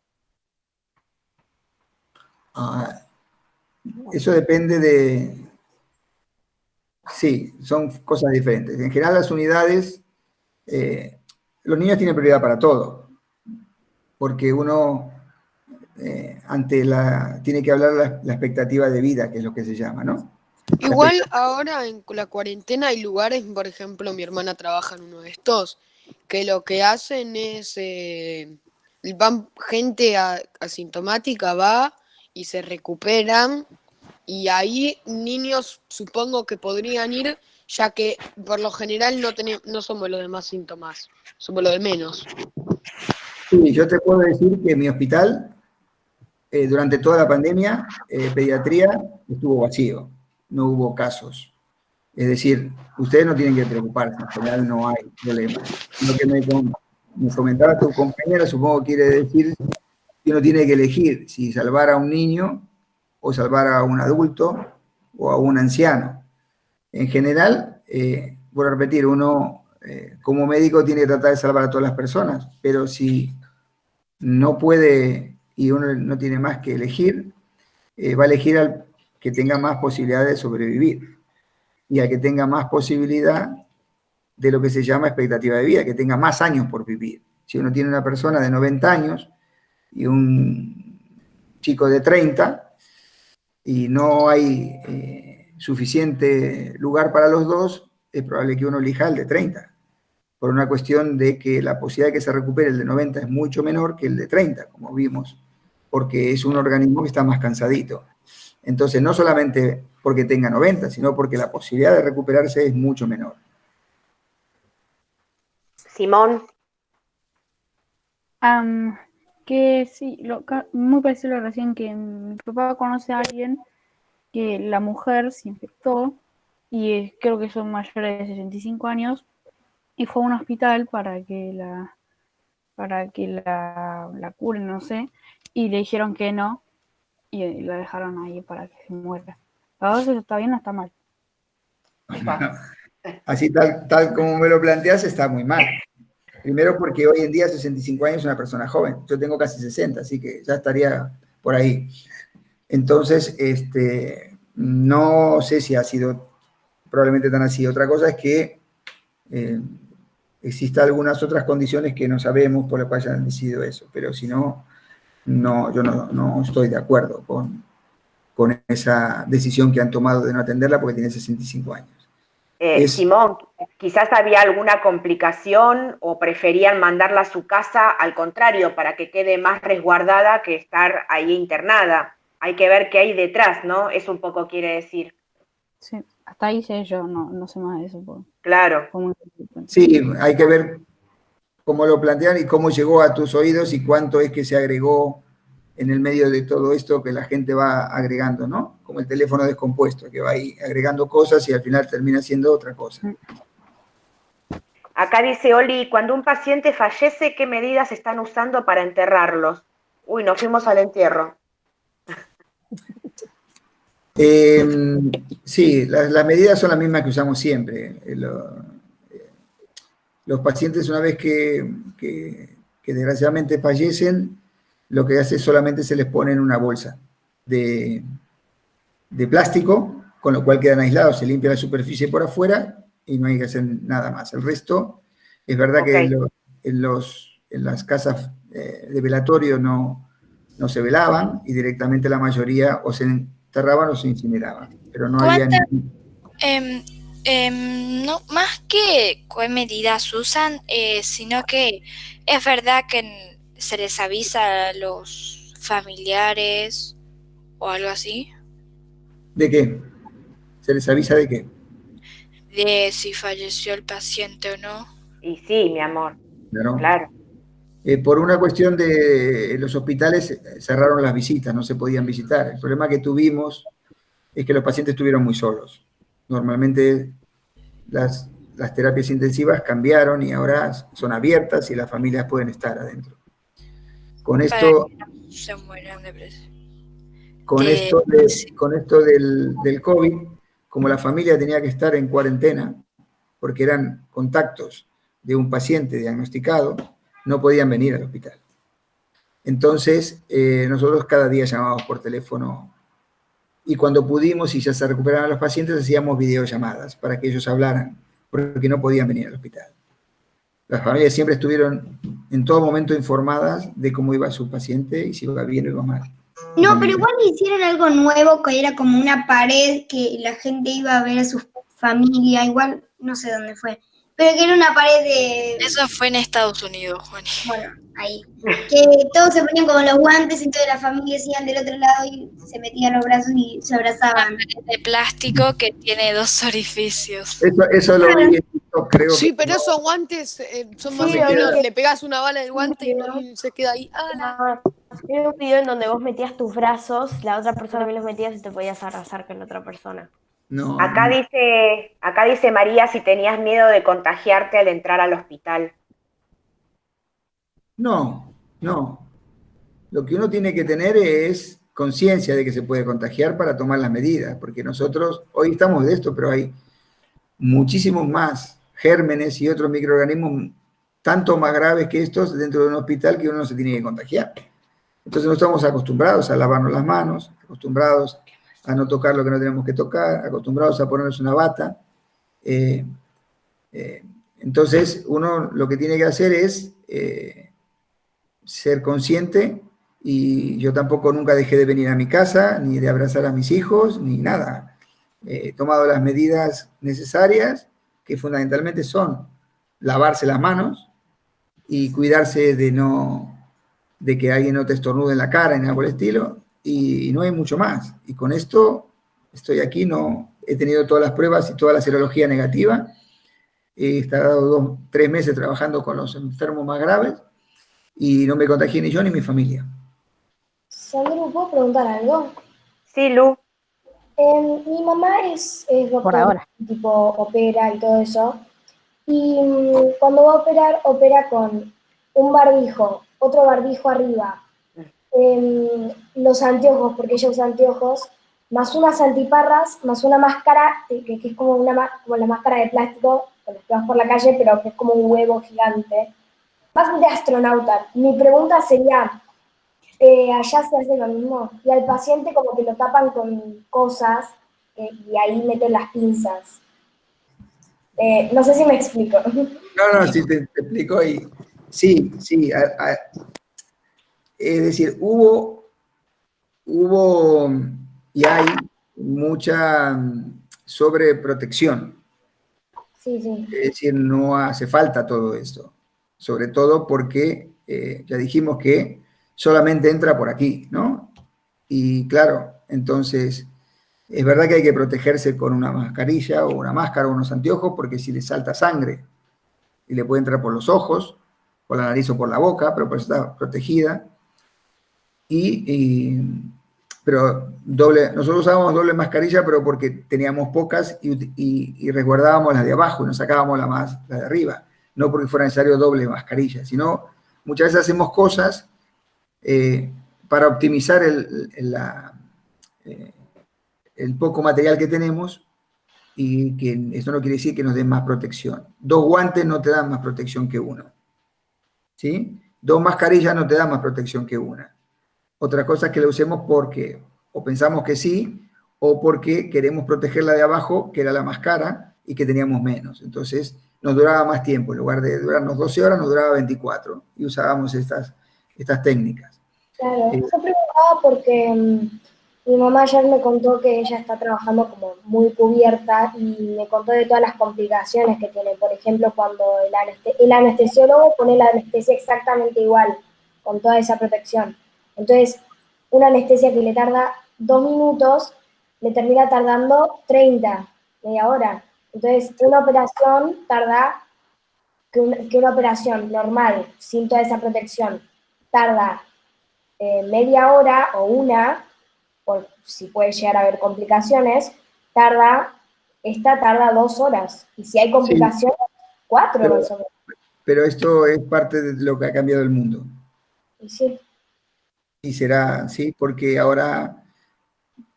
Eso depende de... Sí, son cosas diferentes. En general las unidades, los niños tienen prioridad para todo, porque uno tiene que hablar la expectativa de vida, que es lo que se llama, ¿no? Igual ahora en la cuarentena hay lugares, por ejemplo, mi hermana trabaja en uno de estos, que lo que hacen es, van gente asintomática, va y se recuperan, y ahí niños supongo que podrían ir, ya que por lo general no somos los de más síntomas, somos los de menos. Sí, yo te puedo decir que mi hospital, durante toda la pandemia, pediatría estuvo vacío, no hubo casos. Es decir, ustedes no tienen que preocuparse, en general no hay problema. Lo que me comentaba tu compañera, supongo que quiere decir que uno tiene que elegir si salvar a un niño o salvar a un adulto o a un anciano. En general, voy a repetir, uno como médico tiene que tratar de salvar a todas las personas, pero si no puede y uno no tiene más que elegir, va a elegir al que tenga más posibilidad de sobrevivir y al que tenga más posibilidad de lo que se llama expectativa de vida, que tenga más años por vivir. Si uno tiene una persona de 90 años y un chico de 30 y no hay suficiente lugar para los dos, es probable que uno elija el de 30, por una cuestión de que la posibilidad de que se recupere el de 90 es mucho menor que el de 30, como vimos, porque es un organismo que está más cansadito. Entonces, no solamente porque tenga 90, sino porque la posibilidad de recuperarse es mucho menor. Simón. Que sí, muy parecido a lo recién, que mi papá conoce a alguien que la mujer se infectó y creo que son mayores de 65 años y fue a un hospital para que la curen, no sé, y le dijeron que no y la dejaron ahí para que se muera. ¿Para vos eso está bien o está mal? Así tal como me lo planteas, está muy mal. Primero porque hoy en día 65 años es una persona joven. Yo tengo casi 60, así que ya estaría por ahí. Entonces, no sé si ha sido probablemente tan así. Otra cosa es que existan algunas otras condiciones que no sabemos por las cuales hayan decidido eso. Pero si no, yo no estoy de acuerdo con esa decisión que han tomado de no atenderla porque tiene 65 años. Simón, quizás había alguna complicación o preferían mandarla a su casa, al contrario, para que quede más resguardada que estar ahí internada. Hay que ver qué hay detrás, ¿no? Eso un poco quiere decir. Sí, hasta ahí sé yo, no sé más de eso. Claro. Sí, hay que ver cómo lo plantean y cómo llegó a tus oídos y cuánto es que se agregó en el medio de todo esto que la gente va agregando, ¿no? Como el teléfono descompuesto, que va ahí agregando cosas y al final termina siendo otra cosa. Acá dice Oli, cuando un paciente fallece, ¿qué medidas están usando para enterrarlos? Uy, nos fuimos al entierro. Sí, las medidas son las mismas que usamos siempre. Los pacientes, una vez que desgraciadamente fallecen, lo que hace solamente se les pone en una bolsa de plástico, con lo cual quedan aislados, se limpia la superficie por afuera y no hay que hacer nada más. El resto, es verdad que en las casas de velatorio no se velaban y directamente la mayoría o se enterraban o se incineraban, pero no había no, más que qué medidas usan, sino que es verdad que se les avisa a los familiares o algo así. ¿De qué? ¿Se les avisa de qué? de si falleció el paciente o no. Y sí, mi amor, Claro. claro. Por una cuestión de los hospitales cerraron las visitas, no se podían visitar. El problema que tuvimos es que los pacientes estuvieron muy solos. Normalmente las terapias intensivas cambiaron y ahora son abiertas y las familias pueden estar adentro. Con Para esto, que no se mueran de presión. con esto del COVID, como la familia tenía que estar en cuarentena, porque eran contactos de un paciente diagnosticado, no podían venir al hospital. Entonces, nosotros cada día llamábamos por teléfono y cuando pudimos y ya se recuperaban los pacientes, hacíamos videollamadas para que ellos hablaran, porque no podían venir al hospital. Las familias siempre estuvieron en todo momento informadas de cómo iba su paciente y si iba bien o iba mal. No, pero igual hicieron algo nuevo que era como una pared que la gente iba a ver a su familia, igual no sé dónde fue, pero que era una pared de... Eso fue en Estados Unidos, Juani. Bueno, ahí. Que todos se ponían como los guantes, entonces las familias iban del otro lado y se metían los brazos y se abrazaban. De plástico que tiene 2 orificios. Eso lo vi en TikTok, creo. Sí, pero esos guantes son más o menos, le pegas una bala del guante y se queda ahí. Era un video en donde vos metías tus brazos, la otra persona también los metías y te podías abrazar con la otra persona. No, Acá dice María si tenías miedo de contagiarte al entrar al hospital. no. Lo que uno tiene que tener es conciencia de que se puede contagiar para tomar las medidas, porque nosotros hoy estamos de esto, pero hay muchísimos más gérmenes y otros microorganismos tanto más graves que estos dentro de un hospital que uno no se tiene que contagiar. Entonces no estamos acostumbrados a lavarnos las manos, acostumbrados a no tocar lo que no tenemos que tocar, acostumbrados a ponernos una bata. Entonces uno lo que tiene que hacer es ser consciente, y yo tampoco nunca dejé de venir a mi casa, ni de abrazar a mis hijos, ni nada. He tomado las medidas necesarias, que fundamentalmente son lavarse las manos y cuidarse de que alguien no te estornude en la cara, ni nada por el estilo, y no hay mucho más. Y con esto estoy aquí, no he tenido todas las pruebas y toda la serología negativa. He estado 3 meses trabajando con los enfermos más graves y no me contagié ni yo ni mi familia. Sandro, ¿puedo preguntar algo? Sí, Lu. Mi mamá es doctora, Por ahora. tipo opera y todo eso, y cuando va a operar, opera con un barbijo, otro barbijo arriba, los anteojos, porque ella usa anteojos, más unas antiparras, más una máscara, que es como la máscara de plástico con la que vas por la calle, pero que es como un huevo gigante, más de astronauta. Mi pregunta sería, allá se hace lo mismo, y al paciente como que lo tapan con cosas y ahí meten las pinzas. No sé si me explico. No, sí te explico. Y sí. Es decir, hubo y hay mucha sobreprotección. Sí. Es decir, no hace falta todo esto. Sobre todo porque ya dijimos que solamente entra por aquí, ¿no? Y claro, entonces, es verdad que hay que protegerse con una mascarilla o una máscara o unos anteojos, porque si le salta sangre y le puede entrar por los ojos, por la nariz o por la boca, pero por eso está protegida. Pero nosotros usábamos doble mascarilla, pero porque teníamos pocas y resguardábamos las de abajo y nos sacábamos la de arriba, no porque fuera necesario doble mascarilla, sino muchas veces hacemos cosas para optimizar el poco material que tenemos, y que eso no quiere decir que nos den más protección. 2 guantes no te dan más protección que uno, ¿sí? 2 mascarillas no te dan más protección que una. Otra cosa es que la usemos porque o pensamos que sí, o porque queremos proteger la de abajo, que era la más cara, y que teníamos menos. Entonces nos duraba más tiempo. En lugar de durarnos 12 horas, nos duraba 24. Y usábamos estas técnicas. Claro, yo preguntaba porque mi mamá ayer me contó que ella está trabajando como muy cubierta y me contó de todas las complicaciones que tiene. Por ejemplo, cuando el anestesiólogo pone la anestesia exactamente igual, con toda esa protección. Entonces, una anestesia que le tarda 2 minutos, le termina tardando 30, media hora. Entonces, una operación tarda, que una operación normal, sin toda esa protección, tarda media hora o una, por si puede llegar a haber complicaciones, esta tarda 2 horas. Y si hay Sí, complicaciones, 4 pero, más o menos. pero esto es parte de lo que ha cambiado el mundo. Y sí. Y será, sí, porque ahora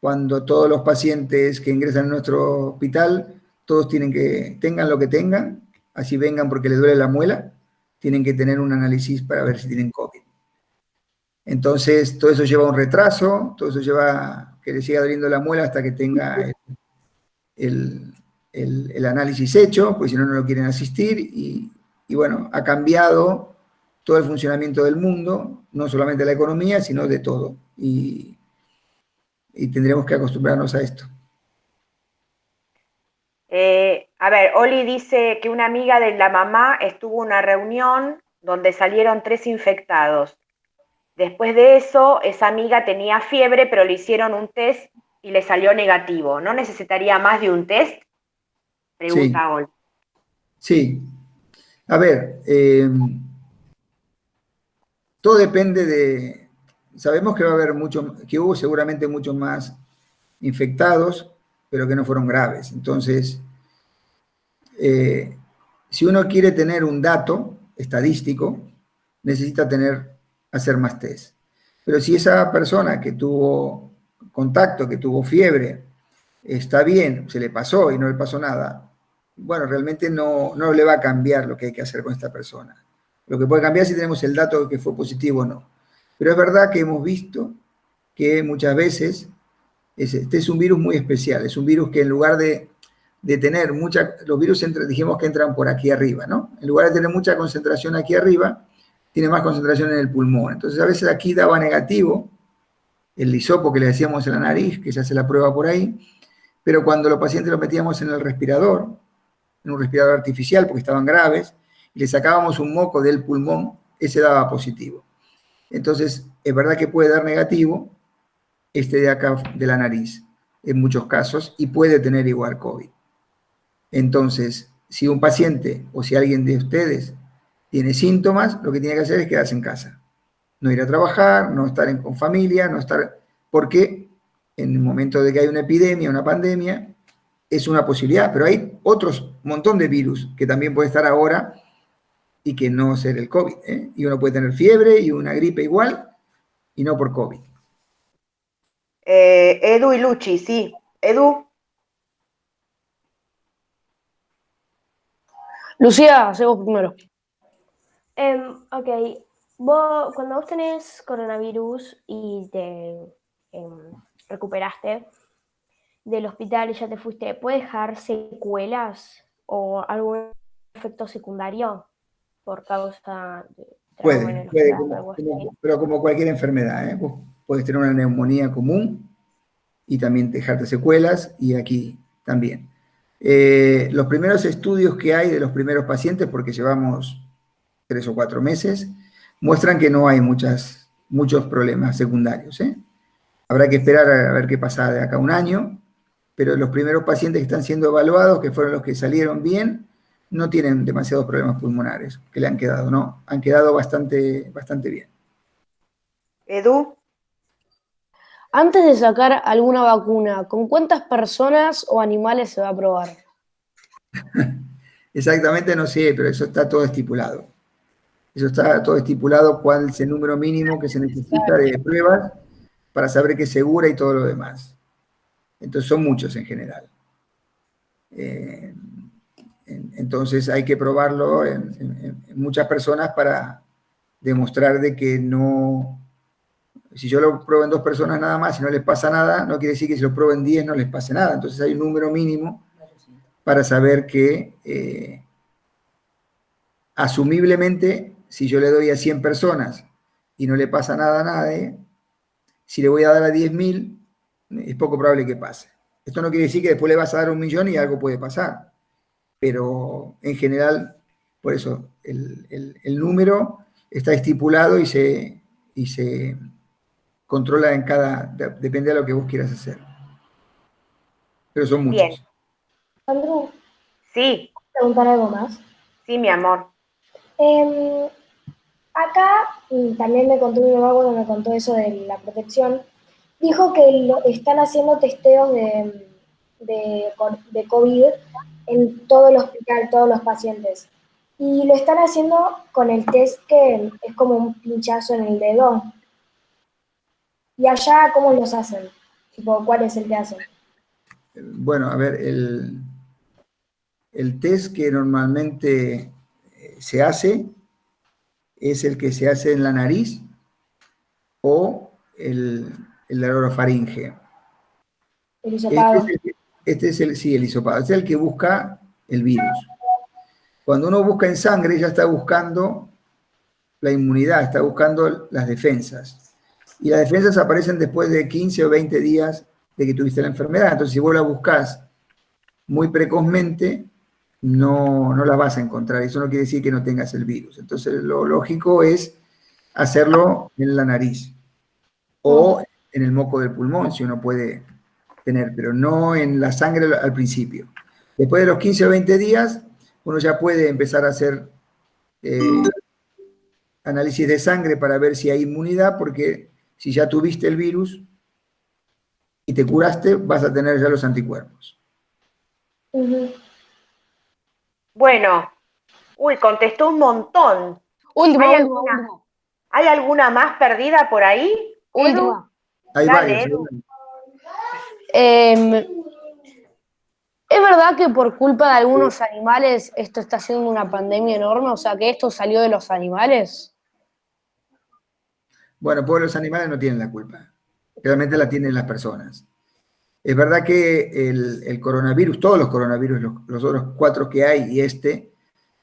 cuando todos los pacientes que ingresan a nuestro hospital, todos tienen que, tengan lo que tengan, así vengan porque les duele la muela, tienen que tener un análisis para ver si tienen COVID. Entonces, todo eso lleva un retraso, todo eso lleva que le siga doliendo la muela hasta que tenga el análisis hecho, pues si no, no lo quieren asistir. Y bueno, ha cambiado todo el funcionamiento del mundo, no solamente la economía, sino de todo. Y tendremos que acostumbrarnos a esto. A ver, Oli dice que una amiga de la mamá estuvo en una reunión donde salieron 3 infectados. Después de eso, esa amiga tenía fiebre, pero le hicieron un test y le salió negativo. ¿No necesitaría más de un test? Sí, Pregunta Oli. sí. A ver, todo depende de... Sabemos que va a haber que hubo seguramente muchos más infectados, pero que no fueron graves. Entonces, si uno quiere tener un dato estadístico, necesita hacer más test. Pero si esa persona que tuvo contacto, que tuvo fiebre, está bien, se le pasó y no le pasó nada, bueno, realmente no le va a cambiar lo que hay que hacer con esta persona. Lo que puede cambiar es si tenemos el dato de que fue positivo o no. Pero es verdad que hemos visto que muchas veces este es un virus muy especial, es un virus que en lugar de tener los virus dijimos que entran por aquí arriba, ¿no? En lugar de tener mucha concentración aquí arriba, tiene más concentración en el pulmón. Entonces a veces aquí daba negativo, el hisopo que le decíamos en la nariz, que se hace la prueba por ahí, pero cuando los pacientes los metíamos en el respirador, en un respirador artificial porque estaban graves, y le sacábamos un moco del pulmón, ese daba positivo. Entonces, es verdad que puede dar negativo este de acá, de la nariz, en muchos casos, y puede tener igual COVID. Entonces, si un paciente o si alguien de ustedes tiene síntomas, lo que tiene que hacer es quedarse en casa. No ir a trabajar, no estar con familia, no estar... Porque en el momento de que hay una epidemia, una pandemia, es una posibilidad, pero hay otros montón de virus que también puede estar ahora y que no ser el COVID, ¿eh? Y uno puede tener fiebre y una gripe igual y no por COVID. Edu y Luchi, sí. Edu. Lucía, hace vos primero. Ok, cuando vos tenés coronavirus y te recuperaste del hospital y ya te fuiste, ¿puede dejar secuelas o algún efecto secundario por causa de trauma en el Puede, hospital, algo así? pero como cualquier enfermedad, ¿eh? Vos podés tener una neumonía común y también dejarte secuelas, y aquí también. Los primeros estudios que hay de los primeros pacientes, porque llevamos 3 o 4 meses, muestran que no hay muchos problemas secundarios, ¿eh? Habrá que esperar a ver qué pasa de acá a un año, pero los primeros pacientes que están siendo evaluados, que fueron los que salieron bien, no tienen demasiados problemas pulmonares que le han quedado, ¿no? Han quedado bastante bien. Edu. Antes de sacar alguna vacuna, ¿con cuántas personas o animales se va a probar? Exactamente no sé, pero eso está todo estipulado. Eso está todo estipulado, cuál es el número mínimo que se necesita de pruebas para saber que es segura y todo lo demás. Entonces son muchos en general. Entonces hay que probarlo en muchas personas para demostrar de que no... Si yo lo pruebo en 2 personas nada más y no les pasa nada, no quiere decir que si lo pruebo en 10 no les pase nada. Entonces hay un número mínimo para saber que asumiblemente, si yo le doy a 100 personas y no le pasa nada a nadie, si le voy a dar a 10.000, es poco probable que pase. Esto no quiere decir que después le vas a dar 1.000.000 y algo puede pasar, pero en general, por eso, el número está estipulado y se controla depende de lo que vos quieras hacer. Pero son muchos. Bien. Andrew, Sí, ¿Preguntar algo más? sí, mi amor. Acá también me contó mi mamá cuando me contó eso de la protección. Dijo que están haciendo testeos de COVID en todo el hospital, todos los pacientes. Y lo están haciendo con el test que es como un pinchazo en el dedo. ¿Y allá cómo los hacen? Tipo, ¿cuál es el que hacen? Bueno, a ver, el test que normalmente se hace es el que se hace en la nariz o el orofaringe. El hisopado. Sí, el hisopado. Este es el que busca el virus. Cuando uno busca en sangre, ya está buscando la inmunidad, está buscando las defensas. Y las defensas aparecen después de 15 o 20 días de que tuviste la enfermedad. Entonces, si vos la buscás muy precozmente, no las vas a encontrar. Eso no quiere decir que no tengas el virus. Entonces, lo lógico es hacerlo en la nariz o en el moco del pulmón, si uno puede tener, pero no en la sangre al principio. Después de los 15 o 20 días, uno ya puede empezar a hacer análisis de sangre para ver si hay inmunidad, porque si ya tuviste el virus y te curaste, vas a tener ya los anticuerpos. Bueno, contestó un montón. ¿Hay alguna más perdida por ahí? Última. Hay varios. ¿Es verdad que por culpa de algunos animales esto está siendo una pandemia enorme? O sea, que esto salió de los animales. Bueno, pues los animales no tienen la culpa. Realmente la tienen las personas. Es verdad que el coronavirus, todos los coronavirus, los otros 4 que hay y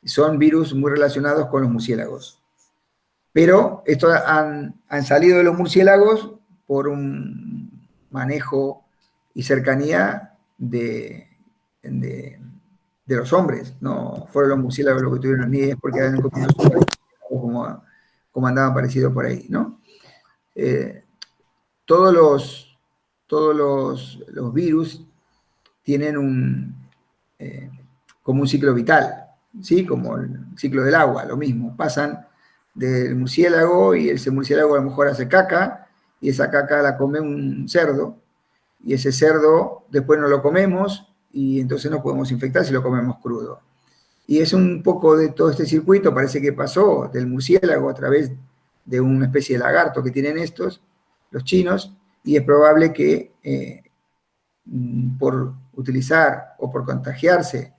son virus muy relacionados con los murciélagos. Pero estos han salido de los murciélagos por un manejo y cercanía de los hombres. No fueron los murciélagos los que tuvieron, ni es porque habían comido como andaban parecidos por ahí, ¿no? Todos los virus tienen como un ciclo vital, ¿sí? Como el ciclo del agua, lo mismo. Pasan del murciélago y ese murciélago a lo mejor hace caca y esa caca la come un cerdo y ese cerdo después no lo comemos y entonces nos podemos infectar si lo comemos crudo. Y es un poco de todo este circuito, parece que pasó del murciélago a través de una especie de lagarto que tienen los chinos, y es probable que por utilizar o por contagiarse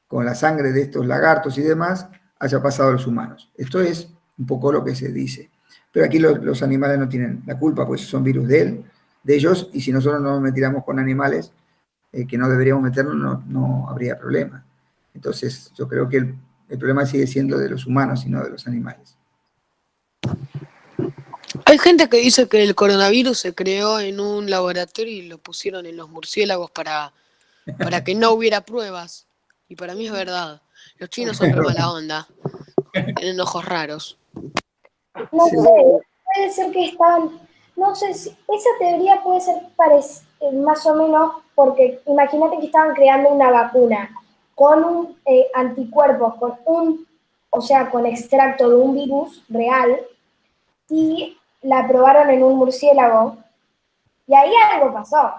con la sangre de estos lagartos y demás, haya pasado a los humanos. Esto es un poco lo que se dice. Pero aquí los animales no tienen la culpa, pues son virus de ellos, y si nosotros nos metíamos con animales que no deberíamos meternos, no habría problema. Entonces, yo creo que el problema sigue siendo de los humanos y no de los animales. Hay gente que dice que el coronavirus se creó en un laboratorio y lo pusieron en los murciélagos para que no hubiera pruebas. Y para mí es verdad. Los chinos son re mala onda. Tienen ojos raros. No sé, puede ser que estaban, no sé si esa teoría puede ser más o menos porque imagínate que estaban creando una vacuna con anticuerpos, con extracto de un virus real y la probaron en un murciélago y ahí algo pasó.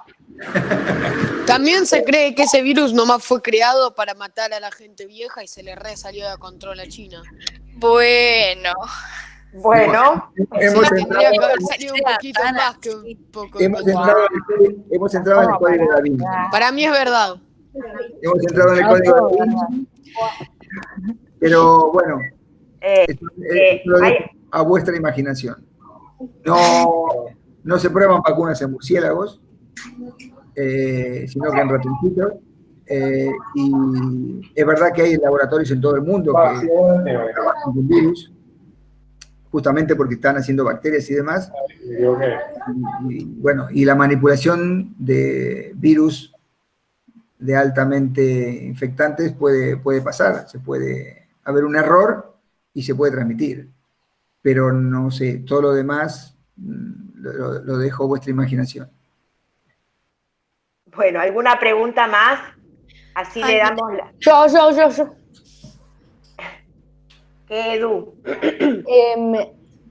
También se cree que ese virus nomás fue creado para matar a la gente vieja y se le salió de control a China. Bueno. Hemos tendría que haber salido un poquito más que un poco. Hemos entrado en el código Da Vinci. Para mí es verdad. Hemos entrado en el código Da Vinci. Pero bueno, esto lo dejo a vuestra imaginación. No se prueban vacunas en murciélagos, sino que en ratoncitos. Y es verdad que hay laboratorios en todo el mundo que trabajan con virus, justamente porque están haciendo bacterias y demás. Y la manipulación de virus de altamente infectantes puede pasar. Se puede haber un error y se puede transmitir. Pero no sé, todo lo demás lo dejo a vuestra imaginación. Bueno, ¿alguna pregunta más? Así Ay, le damos la... Yo. ¿Qué, Edu?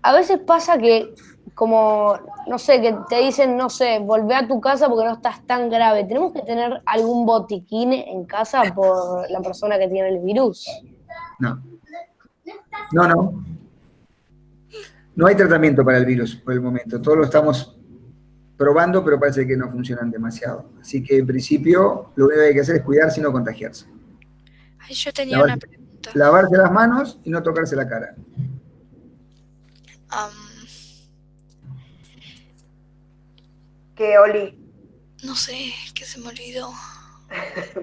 A veces pasa que, como, no sé, que te dicen, no sé, volvé a tu casa porque no estás tan grave. ¿Tenemos que tener algún botiquín en casa por la persona que tiene el virus? No. No hay tratamiento para el virus por el momento. Todos lo estamos probando, pero parece que no funcionan demasiado. Así que en principio lo único que hay que hacer es cuidarse y no contagiarse. Ay, yo tenía una pregunta. Lavarse las manos y no tocarse la cara. ¿Qué, Oli? No sé, que se me olvidó.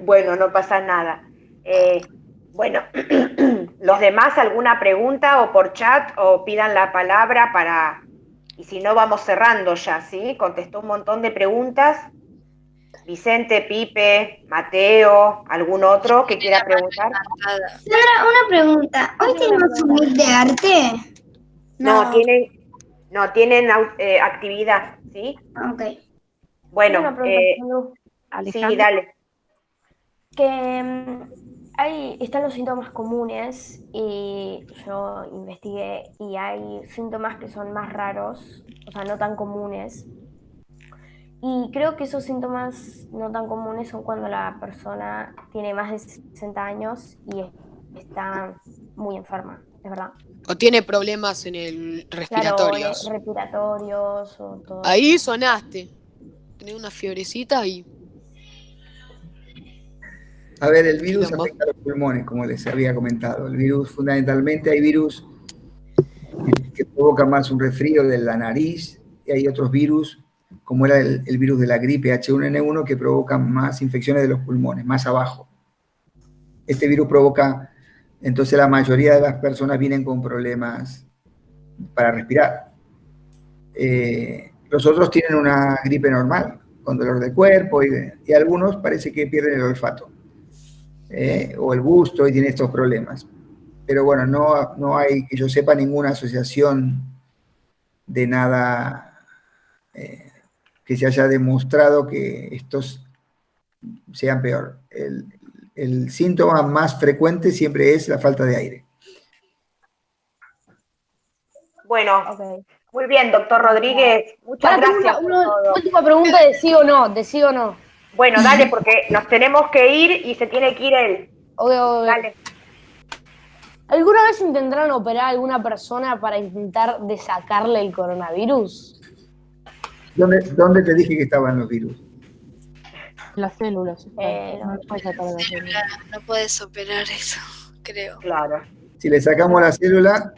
Bueno, no pasa nada. Bueno, los demás, ¿alguna pregunta o por chat o pidan la palabra para... Y si no, vamos cerrando ya, ¿sí? Contestó un montón de preguntas. Vicente, Pipe, Mateo, ¿algún otro que quiera preguntar? Sandra, una pregunta. ¿Hoy tenemos un meet de arte? No, tienen actividad, ¿sí? Ok. Bueno, Una pregunta, sí, dale. Que ahí están los síntomas comunes y yo investigué y hay síntomas que son más raros, o sea, no tan comunes. Y creo que esos síntomas no tan comunes son cuando la persona tiene más de 60 años y está muy enferma, es verdad. O tiene problemas en el respiratorios. Claro, respiratorios o todo. Ahí sonaste. Tenés una fiebrecita y... A ver, el virus afecta a los pulmones, como les había comentado. El virus, fundamentalmente, hay virus que provocan más un resfrío de la nariz, y hay otros virus, como era el virus de la gripe H1N1, que provocan más infecciones de los pulmones, más abajo. Este virus provoca, entonces la mayoría de las personas vienen con problemas para respirar. Los otros tienen una gripe normal, con dolor de cuerpo, y algunos parece que pierden el olfato. O el gusto y tiene estos problemas. Pero bueno, no hay, que yo sepa, ninguna asociación de nada que se haya demostrado que estos sean peor. El síntoma más frecuente siempre es la falta de aire. Bueno, muy bien, doctor Rodríguez, muchas gracias por todo. Última pregunta de sí o no, Bueno, dale, porque nos tenemos que ir y se tiene que ir él. Dale. ¿Alguna vez intentaron operar a alguna persona para intentar desacarle el coronavirus? ¿Dónde te dije que estaban los virus? Las células. No puedes sacar las células. No puedes operar eso, creo. Claro. Si le sacamos la célula,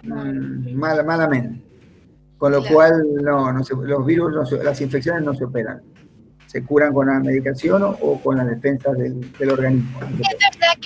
malamente. Con lo cual, los virus, las infecciones no se operan. Se curan con la medicación o con las defensas del organismo. Es verdad que